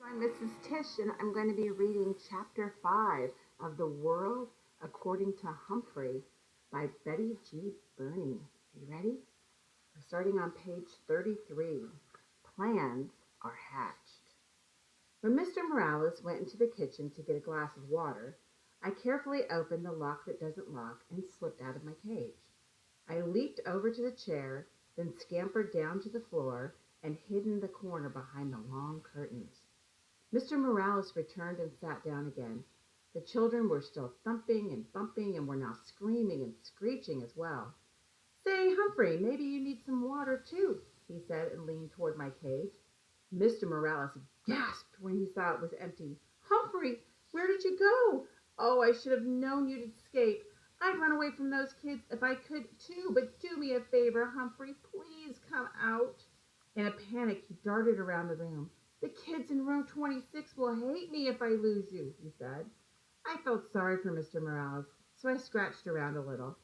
I'm Mrs. Tish, and I'm going to be reading Chapter 5 of The World According to Humphrey by Betty G. Burney. Are you ready? We're starting on page 33. Plans are hatched. When Mr. Morales went into the kitchen to get a glass of water, I carefully opened the lock that doesn't lock and slipped out of my cage. I leaped over to the chair, then scampered down to the floor and hid in the corner behind the long curtains. Mr. Morales returned and sat down again. The children were still thumping and bumping and were now screaming and screeching as well. Say, Humphrey, maybe you need some water too, he said and leaned toward my cage. Mr. Morales gasped when he saw it was empty. Humphrey, where did you go? Oh, I should have known you'd escape. I'd run away from those kids if I could too, but do me a favor, Humphrey. Please come out. In a panic, he darted around the room. The kids in room 26 will hate me if I lose you, he said. I felt sorry for Mr. Morales, so I scratched around a little.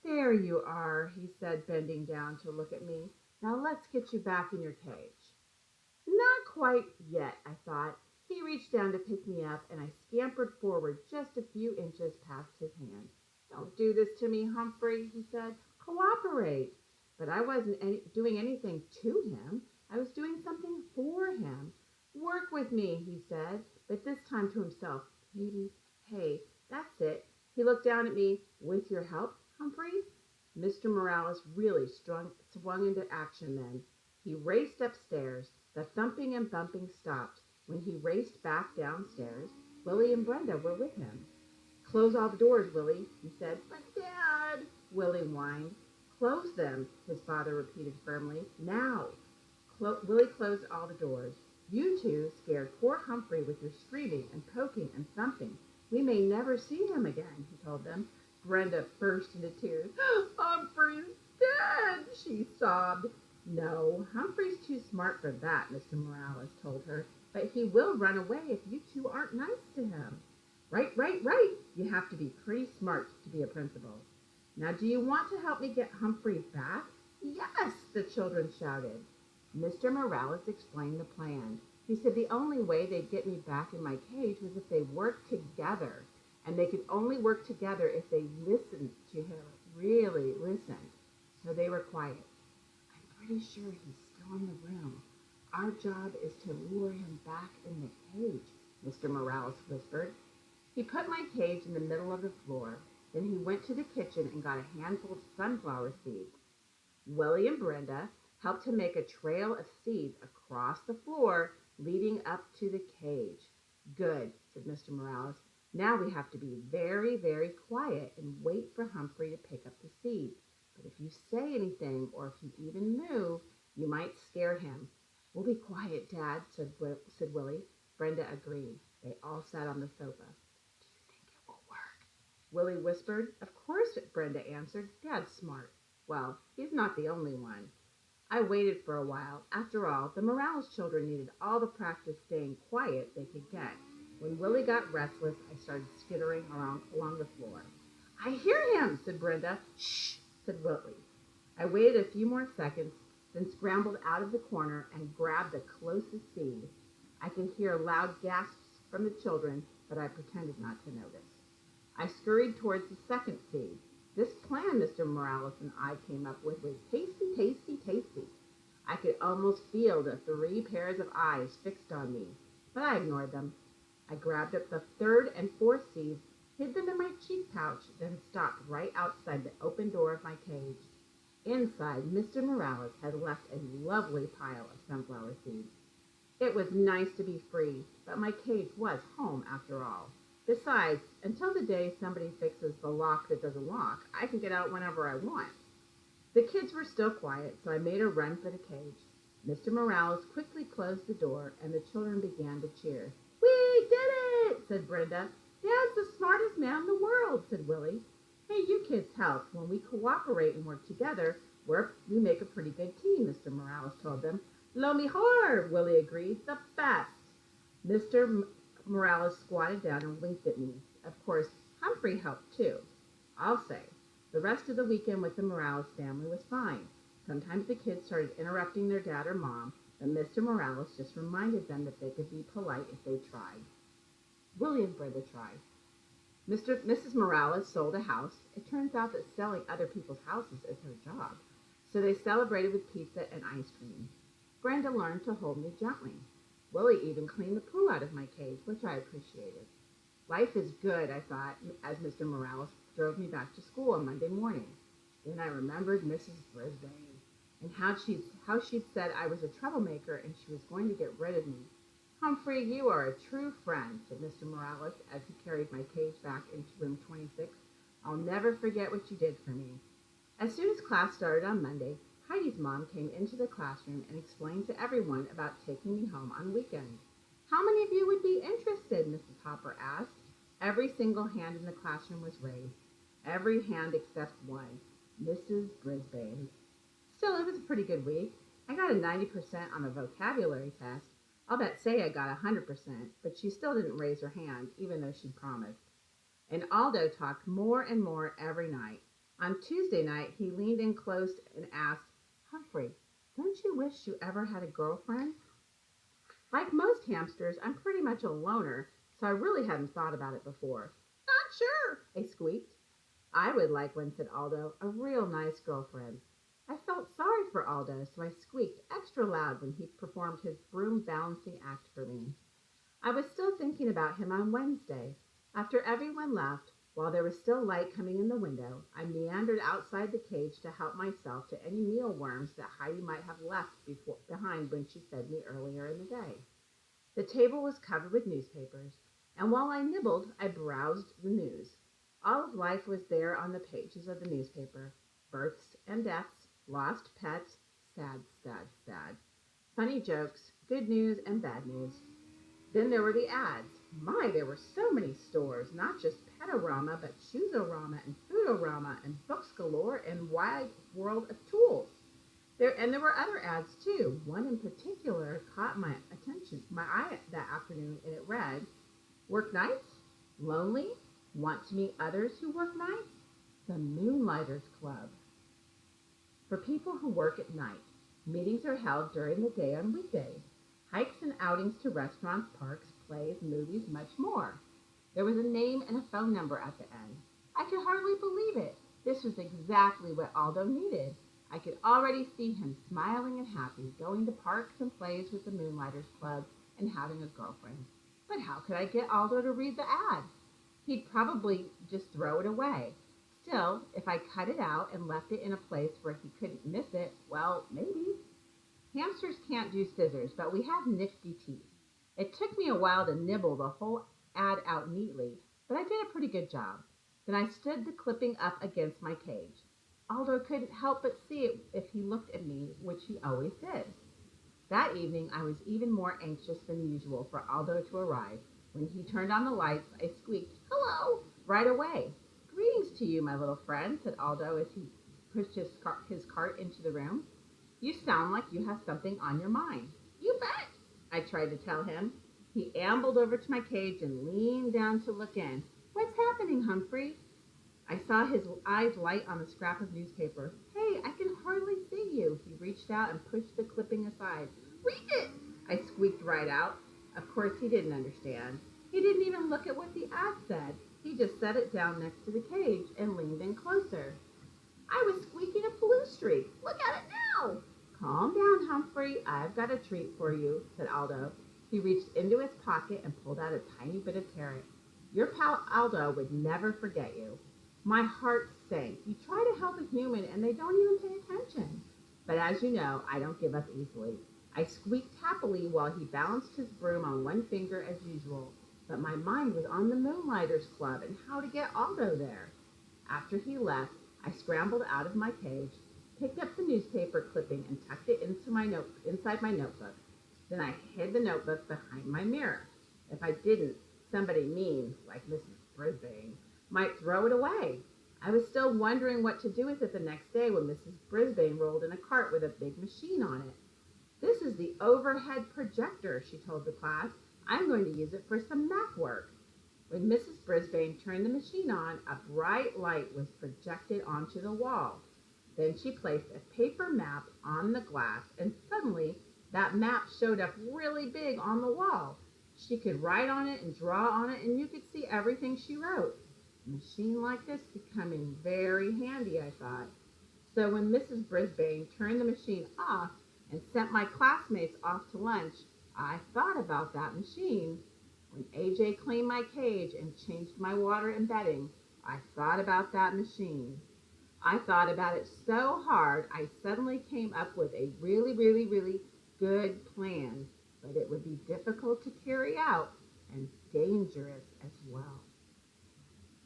There you are, he said, bending down to look at me. Now let's get you back in your cage. Not quite yet, I thought. He reached down to pick me up, and I scampered forward just a few inches past his hand. Don't do this to me, Humphrey, he said. Cooperate. But I wasn't doing anything to him. I was doing something for him. Work with me, he said, but this time to himself. Maybe, hey, that's it. He looked down at me. With your help, Humphrey? Mr. Morales really swung into action then. He raced upstairs. The thumping and bumping stopped. When he raced back downstairs, Willie and Brenda were with him. Close all the doors, Willie, he said. But, Dad, Willie whined. Close them, his father repeated firmly. Now. Willie closed all the doors. You two scared poor Humphrey with your screaming and poking and thumping. We may never see him again, he told them. Brenda burst into tears. Humphrey's dead, she sobbed. No, Humphrey's too smart for that, Mr. Morales told her. But he will run away if you two aren't nice to him. Right. You have to be pretty smart to be a principal. Now, do you want to help me get Humphrey back? Yes, the children shouted. Mr. Morales explained the plan. He said the only way they'd get me back in my cage was if they worked together. And they could only work together if they listened to him, really listened. So they were quiet. I'm pretty sure he's still in the room. Our job is to lure him back in the cage, Mr. Morales whispered. He put my cage in the middle of the floor. Then he went to the kitchen and got a handful of sunflower seeds. Willie and Brenda helped him make a trail of seeds across the floor leading up to the cage. Good, said Mr. Morales. Now we have to be very, very quiet and wait for Humphrey to pick up the seeds. But if you say anything or if you even move, you might scare him. We'll be quiet, Dad, said Willie. Brenda agreed. They all sat on the sofa. Willie whispered. Of course, Brenda answered. Dad's smart. Well, he's not the only one. I waited for a while. After all, the Morales children needed all the practice staying quiet they could get. When Willie got restless, I started skittering along the floor. I hear him, said Brenda. Shh, said Willie. I waited a few more seconds, then scrambled out of the corner and grabbed the closest seed. I could hear loud gasps from the children, but I pretended not to notice. I scurried towards the second seed. This plan Mr. Morales and I came up with was tasty, tasty, tasty. I could almost feel the 3 pairs of eyes fixed on me, but I ignored them. I grabbed up the third and fourth seeds, hid them in my cheek pouch, then stopped right outside the open door of my cage. Inside, Mr. Morales had left a lovely pile of sunflower seeds. It was nice to be free, but my cage was home after all. Besides, until the day somebody fixes the lock that doesn't lock, I can get out whenever I want. The kids were still quiet, so I made a run for the cage. Mr. Morales quickly closed the door, and the children began to cheer. We did it, said Brenda. Dad's the smartest man in the world, said Willie. Hey, you kids help. When we cooperate and work together, we make a pretty good team, Mr. Morales told them. Lo mejor, Willie agreed. The best. Mr. Morales squatted down and winked at me. Of course, Humphrey helped too. I'll say. The rest of the weekend with the Morales family was fine. Sometimes the kids started interrupting their dad or mom, but Mr. Morales just reminded them that they could be polite if they tried. William further tried. Mrs. Morales sold a house. It turns out that selling other people's houses is her job. So they celebrated with pizza and ice cream. Brenda learned to hold me gently. Willie even cleaned the poo out of my cage, which I appreciated. Life is good, I thought, as Mr. Morales drove me back to school on Monday morning. Then I remembered Mrs. Brisbane and how she'd said I was a troublemaker and she was going to get rid of me. Humphrey, you are a true friend, said Mr. Morales as he carried my cage back into room 26. I'll never forget what you did for me. As soon as class started on Monday, Heidi's mom came into the classroom and explained to everyone about taking me home on weekends. How many of you would be interested? Mrs. Hopper asked. Every single hand in the classroom was raised. Every hand except one, Mrs. Brisbane's. Still, it was a pretty good week. I got a 90% on a vocabulary test. I'll bet say I got 100%, but she still didn't raise her hand, even though she'd promised. And Aldo talked more and more every night. On Tuesday night, he leaned in close and asked, Humphrey, don't you wish you ever had a girlfriend? Like most hamsters, I'm pretty much a loner, so I really hadn't thought about it before. Not sure, I squeaked. I would like one, said Aldo, a real nice girlfriend. I felt sorry for Aldo, so I squeaked extra loud when he performed his broom balancing act for me. I was still thinking about him on Wednesday. After everyone left, while there was still light coming in the window, I meandered outside the cage to help myself to any mealworms that Heidi might have left behind when she fed me earlier in the day. The table was covered with newspapers, and while I nibbled, I browsed the news. All of life was there on the pages of the newspaper. Births and deaths, lost pets, sad, sad, sad. Funny jokes, good news and bad news. Then there were the ads. My, there were so many stores, not just Petorama, but Shoesorama and Foodorama and Books Galore and Wide World of Tools. There were other ads too. One in particular caught my eye that afternoon, and it read, Work nights? Lonely? Want to meet others who work nights? The Moonlighters Club. For people who work at night, meetings are held during the day on weekdays. Hikes and outings to restaurants, parks, plays, movies, much more. There was a name and a phone number at the end. I could hardly believe it. This was exactly what Aldo needed. I could already see him smiling and happy, going to parks and plays with the Moonlighters Club and having a girlfriend. But how could I get Aldo to read the ad? He'd probably just throw it away. Still, if I cut it out and left it in a place where he couldn't miss it, well, maybe. Hamsters can't do scissors, but we have nifty teeth. It took me a while to nibble the whole ad out neatly, but I did a pretty good job. Then I stood the clipping up against my cage. Aldo couldn't help but see it if he looked at me, which he always did. That evening, I was even more anxious than usual for Aldo to arrive. When he turned on the lights, I squeaked, hello, right away. Greetings to you, my little friend, said Aldo as he pushed his cart into the room. You sound like you have something on your mind. You bet, I tried to tell him. He ambled over to my cage and leaned down to look in. What's happening, Humphrey? I saw his eyes light on the scrap of newspaper. Hey, I can hardly see you. He reached out and pushed the clipping aside. Read it, I squeaked right out. Of course, he didn't understand. He didn't even look at what the ad said. He just set it down next to the cage and leaned in closer. I was squeaking a blue streak. Look at it now. Calm down, Humphrey. I've got a treat for you, said Aldo. He reached into his pocket and pulled out a tiny bit of carrot. Your pal Aldo would never forget you. My heart sank. You try to help a human and they don't even pay attention. But as you know, I don't give up easily. I squeaked happily while he balanced his broom on one finger as usual. But my mind was on the Moonlighters Club and how to get Aldo there. After he left, I scrambled out of my cage, picked up the newspaper clipping and tucked it inside my notebook. Then I hid the notebook behind my mirror. If I didn't, somebody mean, like Mrs. Brisbane, might throw it away. I was still wondering what to do with it the next day when Mrs. Brisbane rolled in a cart with a big machine on it. This is the overhead projector, she told the class. I'm going to use it for some math work. When Mrs. Brisbane turned the machine on, a bright light was projected onto the wall. Then she placed a paper map on the glass, and suddenly That map showed up really big on the wall. She could write on it and draw on it, and you could see everything she wrote. A machine like this could come in very handy, I thought. So when Mrs. Brisbane turned the machine off and sent my classmates off to lunch, I thought about that machine. When AJ cleaned my cage and changed my water and bedding, I thought about that machine. I thought about it so hard, I suddenly came up with a really good plan, but it would be difficult to carry out and dangerous as well.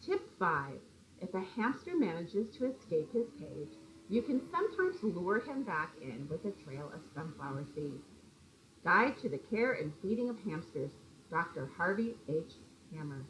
Tip 5. If a hamster manages to escape his cage, you can sometimes lure him back in with a trail of sunflower seeds. Guide to the Care and Feeding of Hamsters, Dr. Harvey H. Hammer.